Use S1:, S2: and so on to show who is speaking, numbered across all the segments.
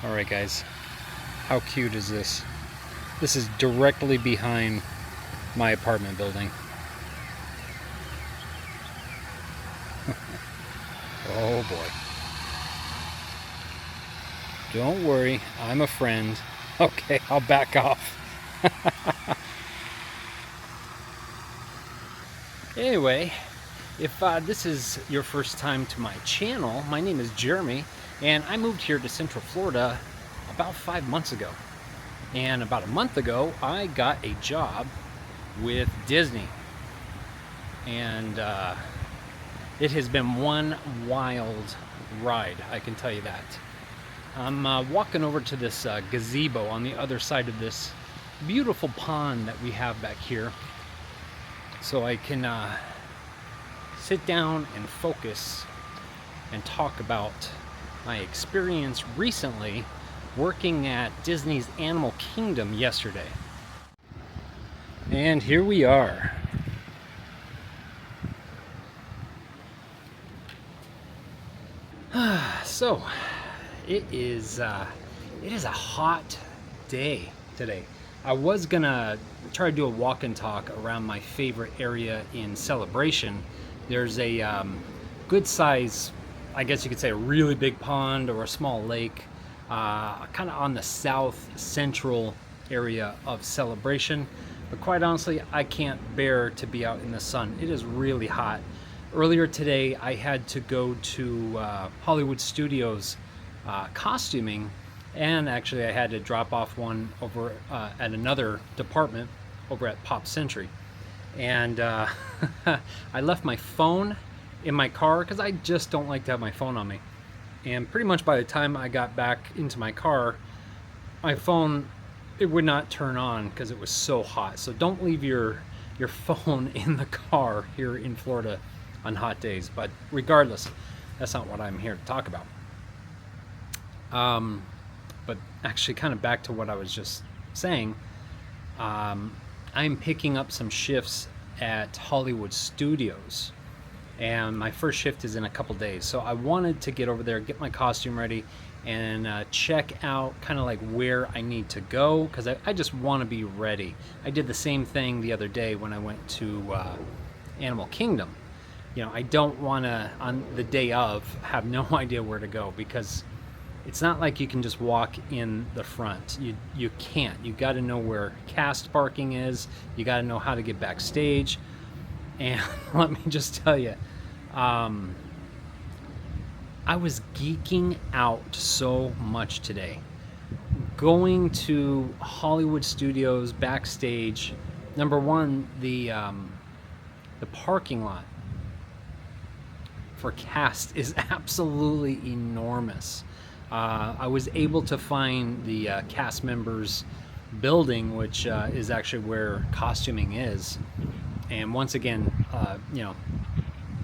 S1: Alright guys, how cute is this? This is directly behind my apartment building. Oh boy. Don't worry, I'm a friend. Okay, I'll back off. Anyway, if this is your first time to my channel, my name is Jeremy, and I moved here to Central Florida about 5 months ago. And about a month ago, I got a job with Disney. And it has been one wild ride, I can tell you that. I'm walking over to this gazebo on the other side of this beautiful pond that we have back here, so I can sit down and focus and talk about my experience recently working at Disney's Animal Kingdom yesterday. And here we are. So it is a hot day today. I was gonna try to do a walk and talk around my favorite area in Celebration. There's a good size, I guess you could say a really big pond or a small lake, kind of on the south central area of Celebration. But quite honestly, I can't bear to be out in the sun. It is really hot. Earlier today, I had to go to Hollywood Studios costuming, and actually I had to drop off one over at another department over at Pop Century. And I left my phone in my car because I just don't like to have my phone on me. And pretty much by the time I got back into my car, my phone, it would not turn on because it was so hot. So don't leave your phone in the car here in Florida on hot days. But regardless, that's not what I'm here to talk about. But actually, kind of back to what I was just saying, I'm picking up some shifts at Hollywood Studios, and my first shift is in a couple days. So I wanted to get over there, get my costume ready, and check out kind of like where I need to go, because I just want to be ready. I did the same thing the other day when I went to Animal Kingdom. You know, I don't want to, on the day of, have no idea where to go, because it's not like you can just walk in the front. You can't. You got to know where cast parking is. You got to know how to get backstage. And let me just tell you, I was geeking out so much today. Going to Hollywood Studios backstage, number one, the parking lot for cast is absolutely enormous. I was able to find the cast members building, which is actually where costuming is. And once again, you know,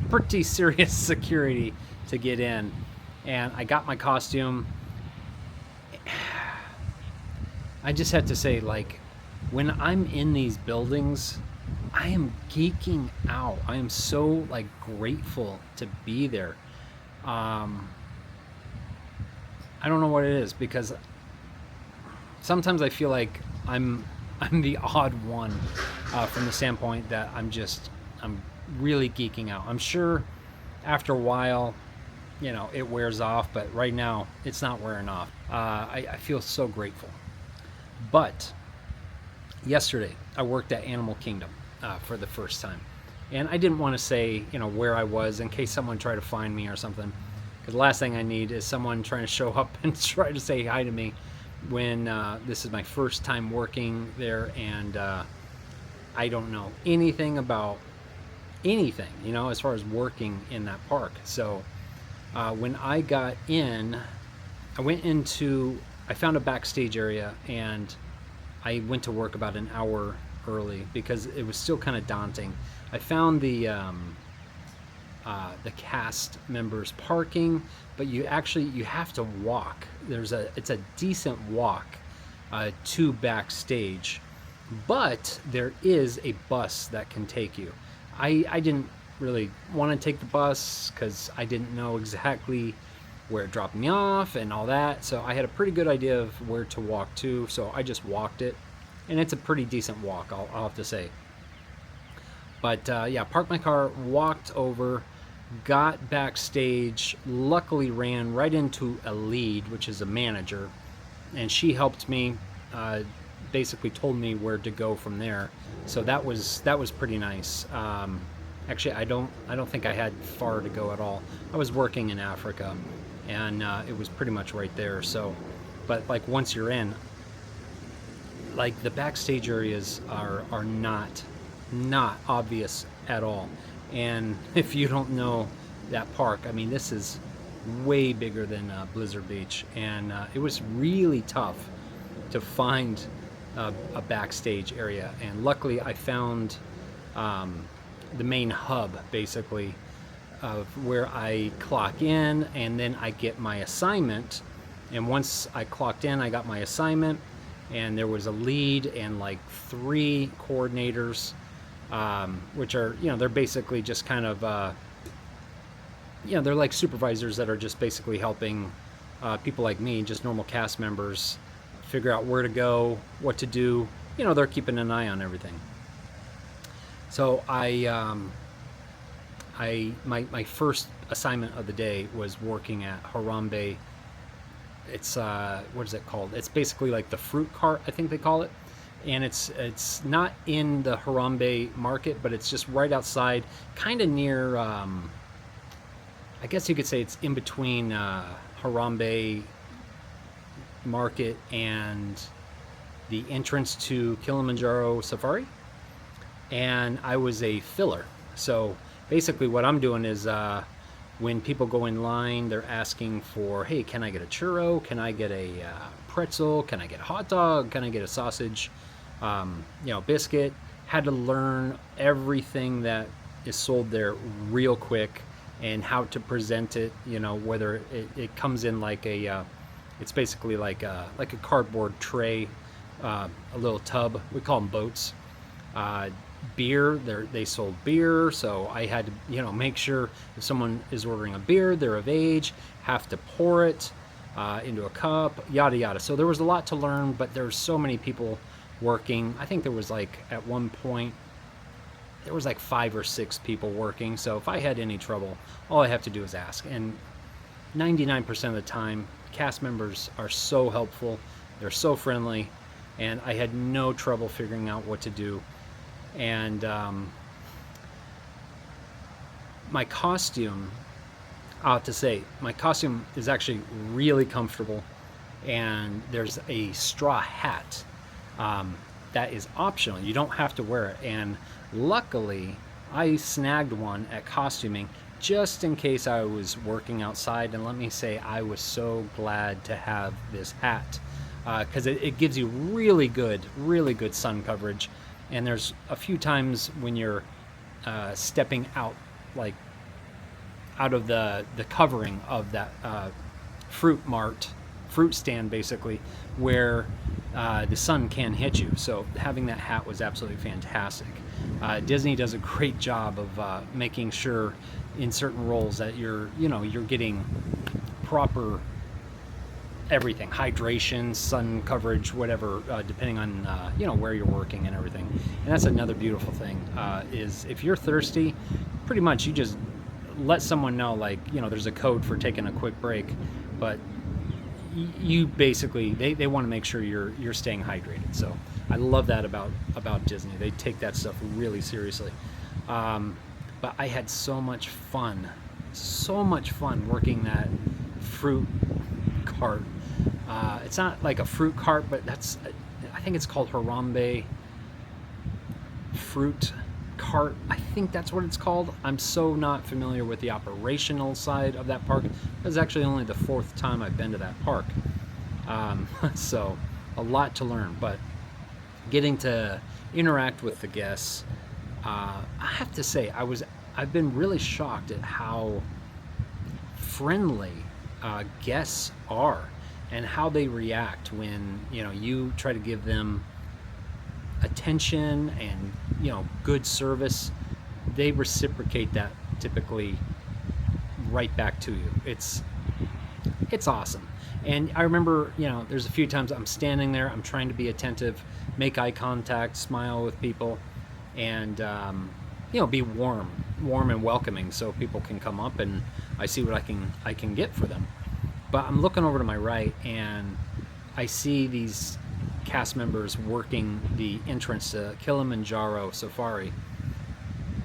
S1: pretty serious security to get in. And I got my costume. I just have to say, like, when I'm in these buildings, I am geeking out. I am so, like, grateful to be there. I don't know what it is, because sometimes I feel like I'm the odd one from the standpoint that I'm really geeking out. I'm sure after a while, you know, it wears off, but right now it's not wearing off. I feel so grateful. But yesterday I worked at Animal Kingdom for the first time, and I didn't want to say, you know, where I was in case someone tried to find me or something. The last thing I need is someone trying to show up and try to say hi to me when this is my first time working there, and I don't know anything about anything, you know, as far as working in that park. So when I got in, I found a backstage area, and I went to work about an hour early because it was still kind of daunting. I found the cast members parking, but you have to walk. It's a decent walk to backstage, but there is a bus that can take you. I didn't really want to take the bus because I didn't know exactly where it dropped me off and all that. So I had a pretty good idea of where to walk to. So I just walked it, and it's a pretty decent walk, I'll have to say. But yeah, parked my car, walked over, got backstage, luckily ran right into a lead, which is a manager, and she helped me, basically told me where to go from there. So that was pretty nice. Actually, I don't think I had far to go at all. I was working in Africa, and it was pretty much right there. So, but like once you're in, like the backstage areas are not obvious at all. And if you don't know that park, I mean, this is way bigger than Blizzard Beach, and it was really tough to find a backstage area. And luckily, I found the main hub, basically, of where I clock in, and then I get my assignment. And once I clocked in, I got my assignment, and there was a lead and like 3 coordinators, which are, they're basically just kind of, they're like supervisors that are just basically helping people like me, just normal cast members, figure out where to go, what to do. They're keeping an eye on everything. So my first assignment of the day was working at Harambe. It's what is it called? It's basically like the fruit cart, I think they call it. And it's not in the Harambe market, but it's just right outside, kind of near, I guess you could say it's in between Harambe market and the entrance to Kilimanjaro Safari. And I was a filler. So basically what I'm doing is when people go in line, they're asking for, hey, can I get a churro? Can I get a pretzel? Can I get a hot dog? Can I get a sausage? Biscuit. Had to learn everything that is sold there real quick, and how to present it, whether it comes in like a, it's basically like a cardboard tray, a little tub. We call them boats. Beer, they sold beer, so I had to make sure if someone is ordering a beer, they're of age, have to pour it into a cup, yada yada. So there was a lot to learn, but there's so many people working. I think there was like, at one point, there was like 5 or 6 people working. So if I had any trouble, all I have to do is ask. And 99% of the time, cast members are so helpful, they're so friendly, and I had no trouble figuring out what to do. And my costume, I'll have to say, my costume is actually really comfortable, and there's a straw hat that is optional. You don't have to wear it. And luckily, I snagged one at costuming just in case I was working outside. And let me say, I was so glad to have this hat, because it gives you really good sun coverage. And there's a few times when you're stepping out, like out of the covering of that fruit stand, basically, where the sun can hit you. So having that hat was absolutely fantastic. Disney does a great job of making sure in certain roles that you're getting proper everything, hydration, sun coverage, whatever, depending on where you're working and everything. And that's another beautiful thing, is if you're thirsty, pretty much you just let someone know, like, there's a code for taking a quick break, but you basically, they want to make sure you're staying hydrated. So I love that about Disney. They take that stuff really seriously. But I had so much fun working that fruit cart. It's not like a fruit cart, but I think it's called Harambe fruit cart. I think that's what it's called. I'm so not familiar with the operational side of that park. It's actually only the 4th time I've been to that park. So a lot to learn, but getting to interact with the guests, I have to say, I've been really shocked at how friendly guests are, and how they react when you try to give them attention and good service. They reciprocate that typically right back to you. it's awesome. And I remember, there's a few times I'm standing there, I'm trying to be attentive, make eye contact, smile with people, and be warm and welcoming, so people can come up and I see what I can get for them. But I'm looking over to my right, and I see these cast members working the entrance to Kilimanjaro Safari,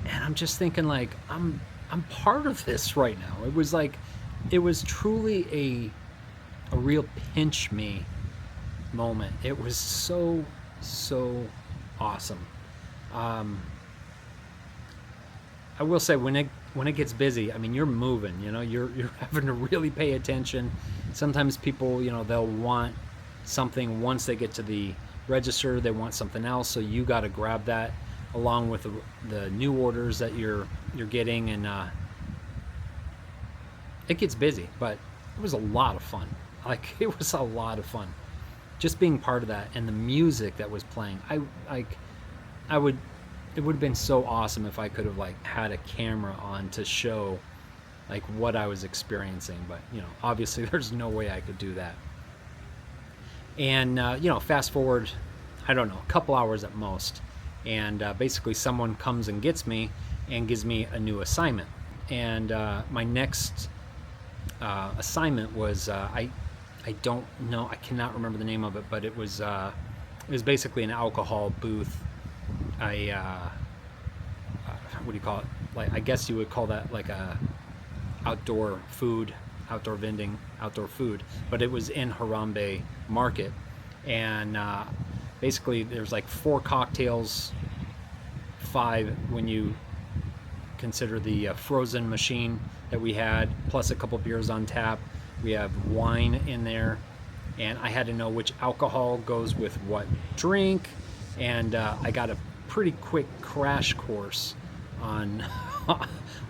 S1: and I'm just thinking, like, I'm part of this right now. It was truly a real pinch me moment. It was so awesome. I will say, when it gets busy, I mean, you're moving. You're having to really pay attention. Sometimes people, they'll want something once they get to the register. They want something else, so you got to grab that along with the new orders that you're getting, and it gets busy. But it was a lot of fun. Like, it was a lot of fun, just being part of that, and the music that was playing. I would. It would have been so awesome if I could have, like, had a camera on to show, like, what I was experiencing. But obviously there's no way I could do that. And fast forward, I don't know, a couple hours at most, and basically someone comes and gets me and gives me a new assignment. And my next assignment was I don't know, I cannot remember the name of it, but it was basically an alcohol booth. What do you call it? Like, I guess you would call that like a outdoor vending, outdoor food. But it was in Harambe Market, and basically there's like 4 cocktails, 5 when you consider the frozen machine that we had, plus a couple beers on tap. We have wine in there, and I had to know which alcohol goes with what drink, and I got a pretty quick crash course on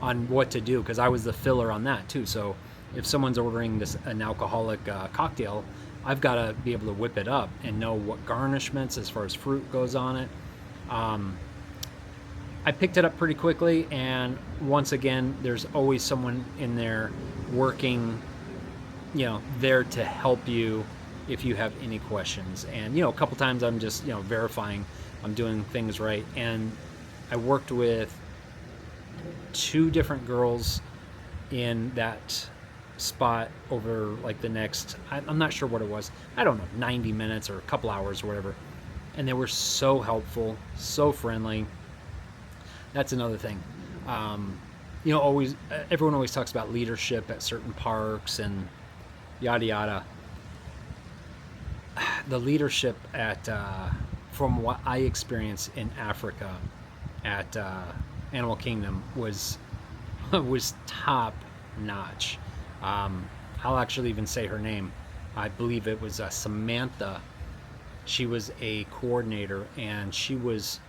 S1: on what to do, because I was the filler on that too. So if someone's ordering an alcoholic cocktail, I've got to be able to whip it up and know what garnishments as far as fruit goes on it. I picked it up pretty quickly, and once again, there's always someone in there working, there to help you if you have any questions. And a couple times I'm just verifying I'm doing things right. And I worked with 2 different girls in that spot over like the next, I'm not sure what it was, I don't know, 90 minutes or a couple hours or whatever. And they were so helpful, so friendly. That's another thing. Always, everyone always talks about leadership at certain parks and yada yada. The leadership at from what I experienced in Africa at Animal Kingdom was top notch. I'll actually even say her name. I believe it was Samantha. She was a coordinator, and she was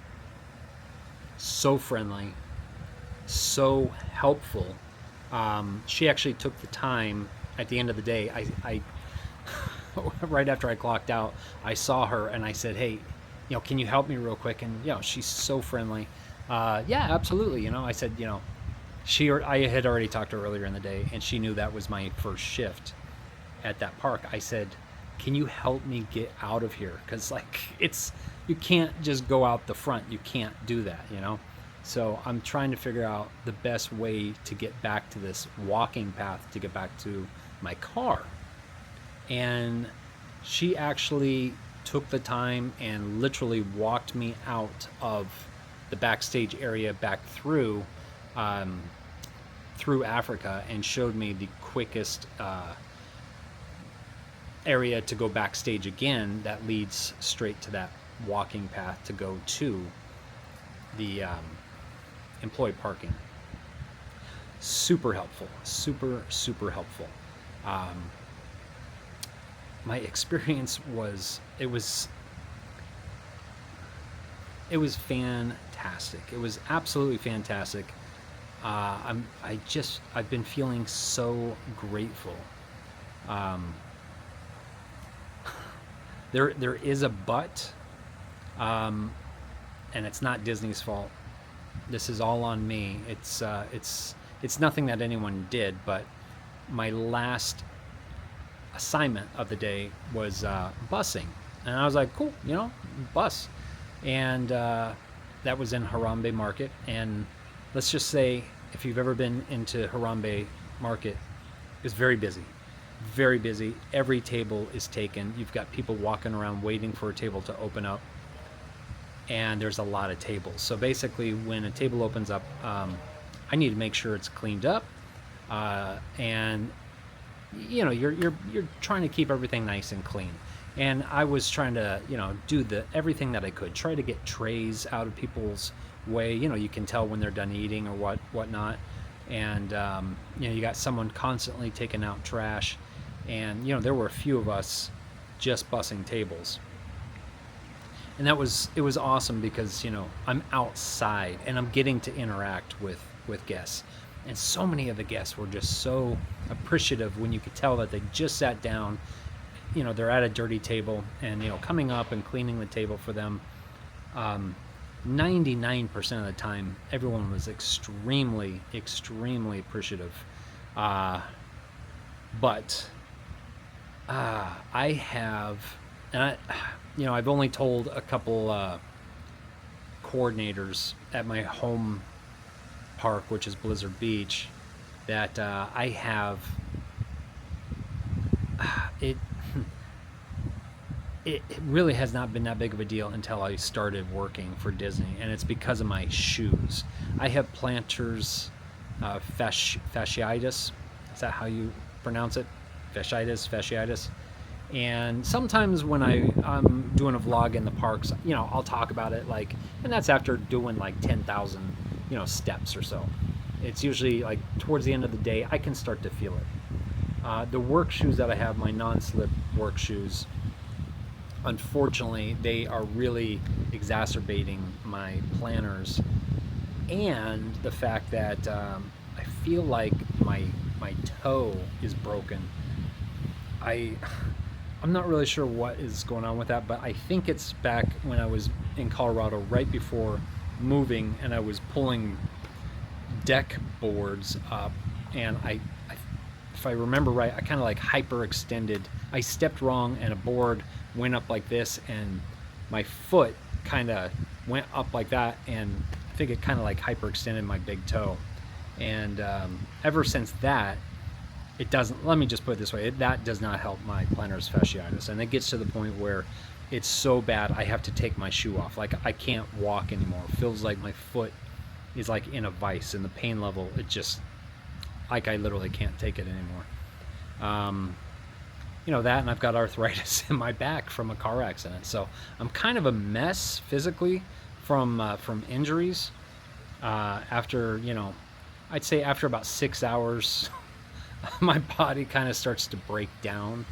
S1: so friendly, so helpful. She actually took the time at the end of the day. I right after I clocked out, I saw her and I said, "Hey, can you help me real quick?" And she's so friendly. Yeah, absolutely. I said, I had already talked to her earlier in the day, and she knew that was my first shift at that park. I said, "Can you help me get out of here? Because you can't just go out the front. You can't do that, So I'm trying to figure out the best way to get back to this walking path to get back to my car." And she actually took the time and literally walked me out of the backstage area back through Africa, and showed me the quickest area to go backstage again that leads straight to that walking path to go to the employee parking. Super helpful, super helpful. My experience was fantastic. It was absolutely fantastic. I've been feeling so grateful. There is a but, and it's not Disney's fault. This is all on me. It's nothing that anyone did, but my last assignment of the day was busing, and I was like, cool, bus, and that was in Harambe Market. And let's just say, if you've ever been into Harambe Market, it's very busy, very busy. Every table is taken. You've got people walking around waiting for a table to open up, and there's a lot of tables. So basically, when a table opens up, I need to make sure it's cleaned up, and you're trying to keep everything nice and clean. And I was trying to do everything that I could, try to get trays out of people's way. You can tell when they're done eating or whatnot. And you got someone constantly taking out trash, and there were a few of us just bussing tables. And it was awesome because I'm outside and I'm getting to interact with guests. And so many of the guests were just so appreciative when you could tell that they just sat down. They're at a dirty table, and coming up and cleaning the table for them. 99% of the time, everyone was extremely appreciative. But I have, and I've only told a couple coordinators at my home park, which is Blizzard Beach, that I have it really has not been that big of a deal until I started working for Disney, and it's because of my shoes. I have plantar fasciitis. Is that how you pronounce it? Fasciitis. And sometimes when I'm doing a vlog in the parks, I'll talk about it, and that's after doing 10,000, steps or so. It's usually towards the end of the day, I can start to feel it. The work shoes that I have, my non-slip work shoes, unfortunately, they are really exacerbating my planners, and the fact that I feel like my toe is broken. I'm not really sure what is going on with that, but I think it's back when I was in Colorado right before moving, and I was pulling deck boards up, and if I remember right, I kind of hyperextended. I stepped wrong, and a board went up like this, and my foot kind of went up like that, and I think it kind of hyperextended my big toe. And ever since that, it doesn't, let me just put it this way, that does not help my plantar fasciitis. And it gets to the point where it's so bad I have to take my shoe off. I can't walk anymore. It feels like my foot is in a vice, and the pain level, it just, I literally can't take it anymore. That, and I've got arthritis in my back from a car accident. So I'm kind of a mess physically from injuries. After, I'd say after about 6 hours, my body kind of starts to break down.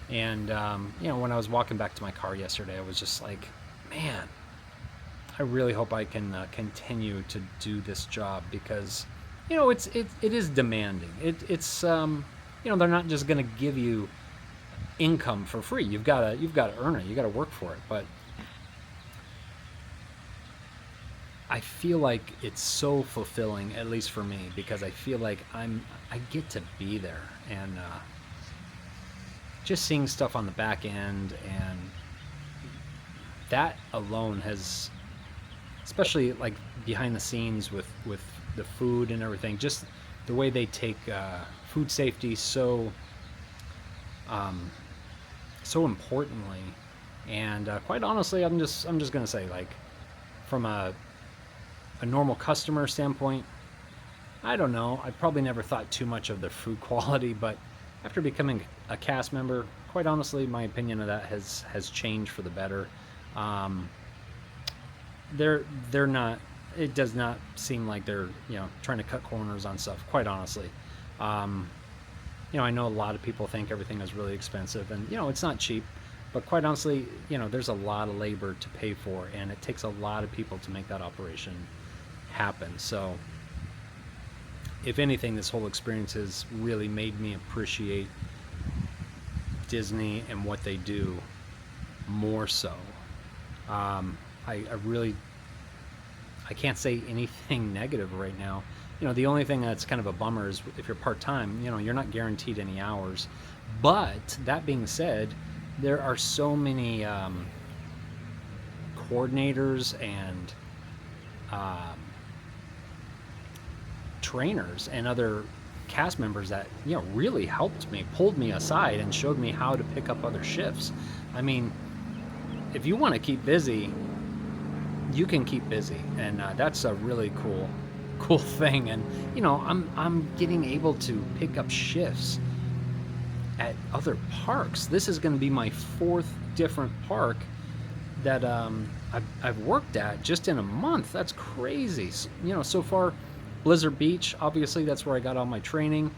S1: And, when I was walking back to my car yesterday, I was just like, man, I really hope I can continue to do this job, because, it is demanding. It's they're not just going to give you income for free. You've got to earn it. You got to work for it. But I feel like it's so fulfilling, at least for me, because I feel like I get to be there, and just seeing stuff on the back end, and that alone has, especially behind the scenes with the food and everything, just the way they take food safety so importantly. And quite honestly, I'm just gonna say, from a normal customer standpoint, I don't know, I probably never thought too much of the food quality, but after becoming a cast member, quite honestly, my opinion of that has changed for the better. They're not, it does not seem like they're trying to cut corners on stuff, quite honestly. I know a lot of people think everything is really expensive, and it's not cheap, but quite honestly, there's a lot of labor to pay for, and it takes a lot of people to make that operation happen. So if anything, this whole experience has really made me appreciate Disney and what they do more so. I can't say anything negative right now. the only thing that's kind of a bummer is if you're part-time, you're not guaranteed any hours. But that being said, there are so many coordinators and um, trainers and other cast members that really helped me, pulled me aside, and showed me how to pick up other shifts. I mean, if you want to keep busy, you can keep busy, and that's a really cool thing. And I'm getting able to pick up shifts at other parks. This is going to be my fourth different park that I've worked at just in a month. That's crazy. So far, Blizzard Beach, obviously, that's where I got all my training.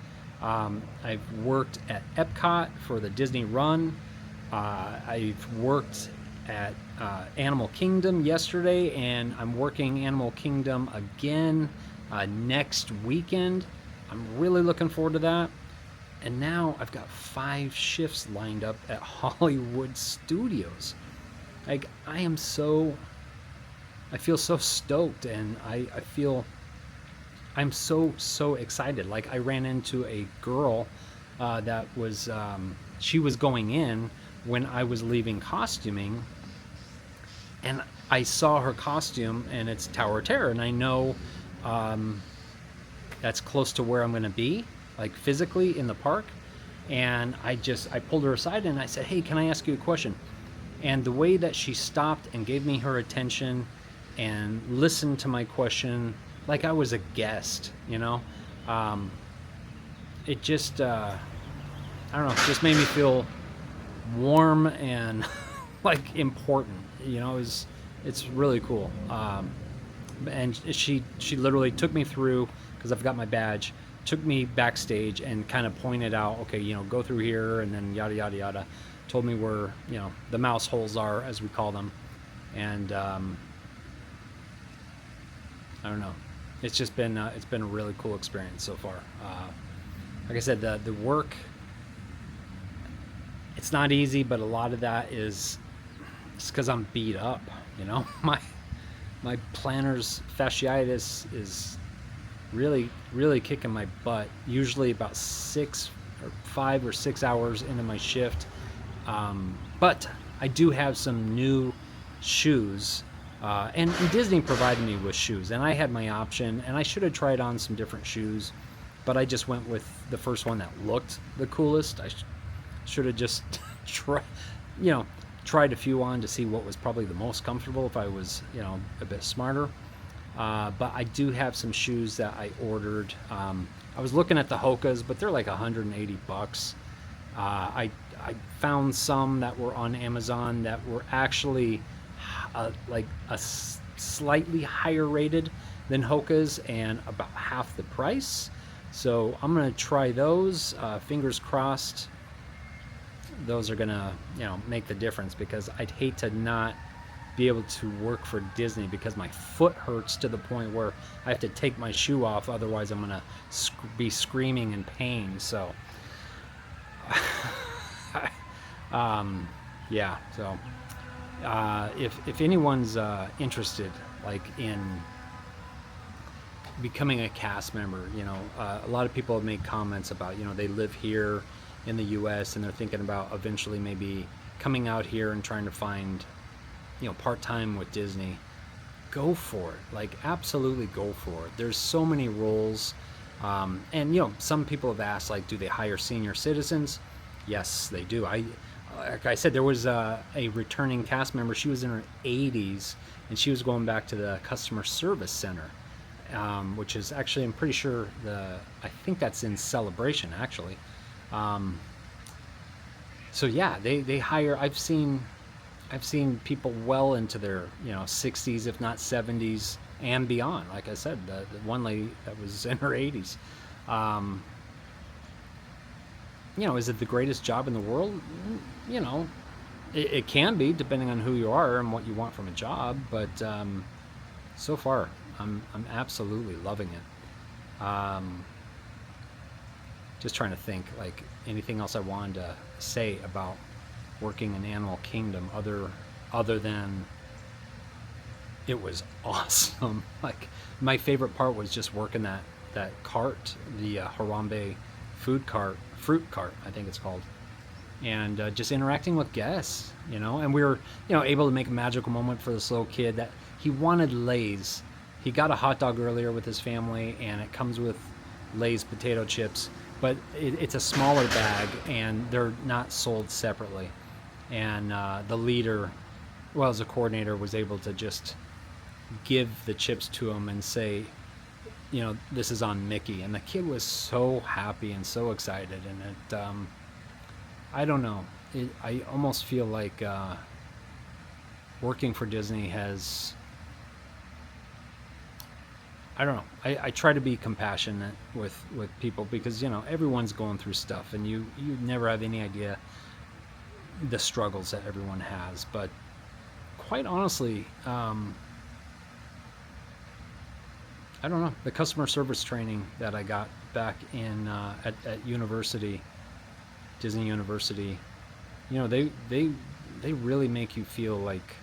S1: I've worked at Epcot for the Disney Run. I've worked at Animal Kingdom yesterday, and I'm working Animal Kingdom again next weekend. I'm really looking forward to that. And now I've got 5 shifts lined up at Hollywood Studios. Like, I feel so stoked, and I'm so excited. Like, I ran into a girl that was, she was going in when I was leaving costuming, and I saw her costume, and it's Tower of Terror, and I know that's close to where I'm going to be, like physically in the park. And I pulled her aside and I said, "Hey, can I ask you a question?" And the way that she stopped and gave me her attention and listened to my question like I was a guest, it just, I don't know, it just made me feel warm and like important. It's really cool. And she literally took me through, because I've got my badge, took me backstage and kind of pointed out, okay, go through here, and then yada yada yada. Told me where the mouse holes are, as we call them. And I don't know, it's just been it's been a really cool experience so far. Like I said, the work, it's not easy, but a lot of that is just because I'm beat up. My plantar's fasciitis is really kicking my butt. Usually about 5 or 6 hours into my shift. But I do have some new shoes, and Disney provided me with shoes, and I had my option, and I should have tried on some different shoes, but I just went with the first one that looked the coolest. I should have just tried a few on to see what was probably the most comfortable if I was a bit smarter. But I do have some shoes that I ordered. I was looking at the Hokas, but they're like $180. I found some that were on Amazon that were actually like a slightly higher rated than Hokas and about half the price. So I'm gonna try those. Fingers crossed those are gonna make the difference, because I'd hate to not be able to work for Disney because my foot hurts to the point where I have to take my shoe off, otherwise I'm gonna be screaming in pain. So yeah, so if anyone's interested, like, in becoming a cast member, a lot of people have made comments about, they live here in the US and they're thinking about eventually maybe coming out here and trying to find part-time with Disney. Go for it. Like, absolutely go for it. There's so many roles. And some people have asked, like, do they hire senior citizens? Yes, they do. Like I said, there was a returning cast member. She was in her 80s, and she was going back to the customer service center, which is actually, I'm pretty sure, I think that's in Celebration, actually. So yeah, they hire. I've seen people well into their 60s, if not 70s and beyond. Like I said, the one lady that was in her 80s. Is it the greatest job in the world? It can be, depending on who you are and what you want from a job. But so far, I'm absolutely loving it. Just trying to think, like, anything else I wanted to say about working in Animal Kingdom other than it was awesome. Like, my favorite part was just working that that cart, the Harambe fruit cart, I think it's called, and just interacting with guests, and we were, able to make a magical moment for this little kid that he wanted Lay's. He got a hot dog earlier with his family, and it comes with Lay's potato chips, but it's a smaller bag, and they're not sold separately. And the leader, well, as a coordinator, was able to just give the chips to him and say, this is on Mickey. And the kid was so happy and so excited. And it, I don't know, I almost feel like working for Disney has, I don't know, I try to be compassionate with people, because everyone's going through stuff, and you never have any idea the struggles that everyone has. But quite honestly, I don't know, the customer service training that I got back in at university, Disney University, they really make you feel like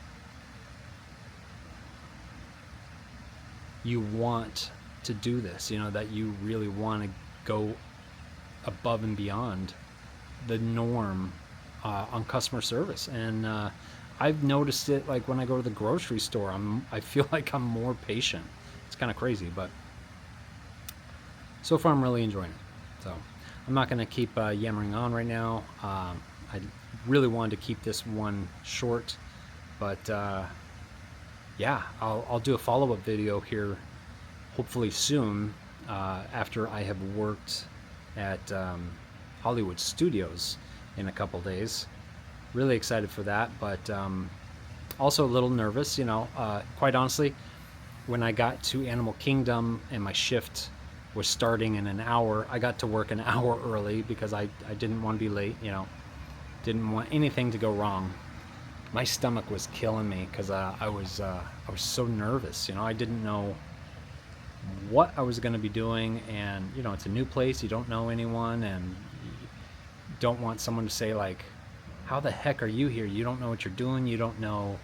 S1: you want to do this, that you really want to go above and beyond the norm on customer service. And I've noticed it, like when I go to the grocery store, I feel like I'm more patient. It's kind of crazy, but so far I'm really enjoying it. So I'm not going to keep yammering on right now. I really wanted to keep this one short, but yeah, I'll do a follow-up video here hopefully soon, after I have worked at Hollywood Studios in a couple days. Really excited for that, but also a little nervous, quite honestly. When I got to Animal Kingdom and my shift was starting in an hour, I got to work an hour early because I didn't want to be late, didn't want anything to go wrong. My stomach was killing me because I was so nervous. I didn't know what I was going to be doing, and it's a new place, you don't know anyone, and you don't want someone to say like, how the heck are you here? You don't know what you're doing, you don't know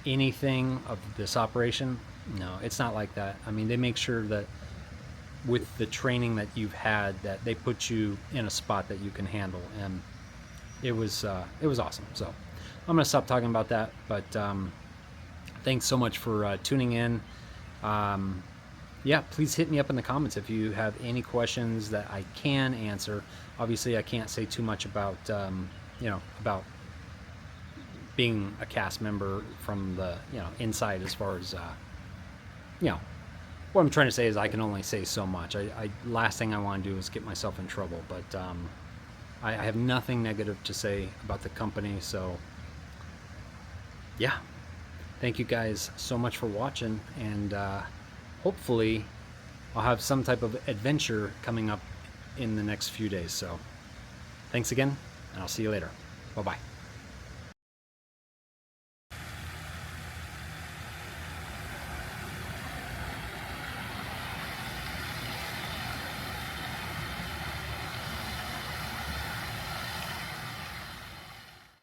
S1: anything of this operation. No, it's not like that. I mean, they make sure that with the training that you've had, that they put you in a spot that you can handle, and it was awesome. So I'm gonna stop talking about that, but thanks so much for tuning in. Yeah, please hit me up in the comments if you have any questions that I can answer. Obviously, I can't say too much about about being a cast member from the inside, as far as what I'm trying to say is I can only say so much. Last thing I want to do is get myself in trouble, but I have nothing negative to say about the company. So yeah, thank you guys so much for watching, and hopefully I'll have some type of adventure coming up in the next few days. So thanks again, and I'll see you later. Bye-bye.